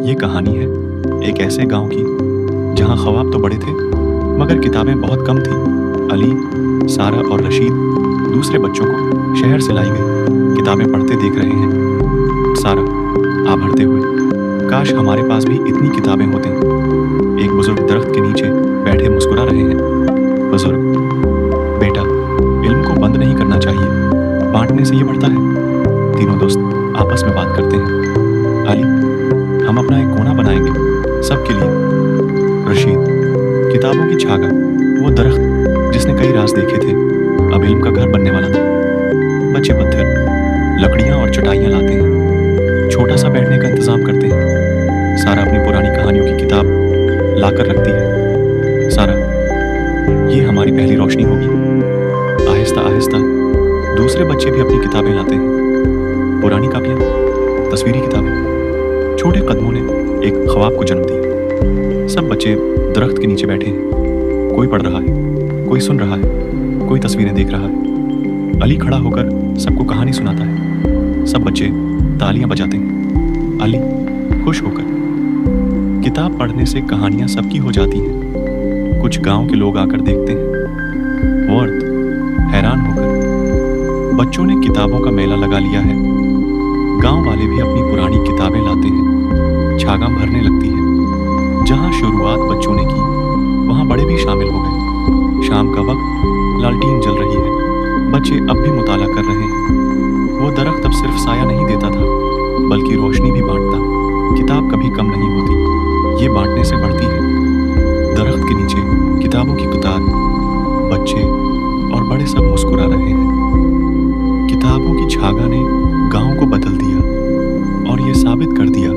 ये कहानी है एक ऐसे गांव की जहां ख्वाब तो बड़े थे मगर किताबें बहुत कम थी। अली, सारा और रशीद दूसरे बच्चों को शहर से लाई गई किताबें पढ़ते देख रहे हैं। सारा आ भरते हुए, काश हमारे पास भी इतनी किताबें होती। एक बुजुर्ग दरख्त के नीचे बैठे मुस्कुरा रहे हैं। बुजुर्ग, बेटा, इल्म को बंद नहीं करना चाहिए, बांटने से ये बढ़ता है। तीनों दोस्त आपस में बात करते हैं। अली, हम अपना एक कोना बनाएंगे सबके लिए। रशीद, किताबों की छागा, वो दरख्त जिसने कई राज देखे थे, अब इल्म का घर बनने वाला था। बच्चे पत्थर, लकड़ियां और चटाइयां लाते हैं, छोटा सा बैठने का इंतजाम करते हैं। सारा अपनी पुरानी कहानियों की किताब लाकर रखती है। सारा, ये हमारी पहली रोशनी होगी। आहिस्ता आहिस्ता दूसरे बच्चे भी अपनी किताबें लाते हैं, पुरानी कापियां, तस्वीरी किताबें। छोटे कदमों ने एक ख्वाब को जन्म दिया। सब बच्चे दरख्त के नीचे बैठे हैं, कोई पढ़ रहा है, कोई सुन रहा है, कोई तस्वीरें देख रहा है। अली खड़ा होकर सबको कहानी सुनाता है। सब बच्चे तालियां बजाते हैं। अली खुश होकर। किताब पढ़ने से कहानियां सबकी हो जाती हैं। कुछ गांव के लोग आकर देखते हैं। वर्द हैरान होकर। बच्चों ने किताबों का मेला लगा लिया है। गांव वाले भी अपनी पुरानी किताबें लाते हैं। छागा भरने लगती है। जहां शुरुआत बच्चों ने की, वहां बड़े भी शामिल हो गए। शाम का वक्त, लालटीन जल रही है। बच्चे अब भी मुताला कर रहे हैं। वो दरख्त अब सिर्फ साया नहीं देता था, बल्कि रोशनी भी बांटता। किताब कभी कम नहीं होती, ये बांटने से बढ़ती है। दरख्त के नीचे किताबों की कतार, बच्चे और बड़े सब मुस्कुरा रहे हैं। किताबों की छागा ने गांव को बदल दिया और ये साबित कर दिया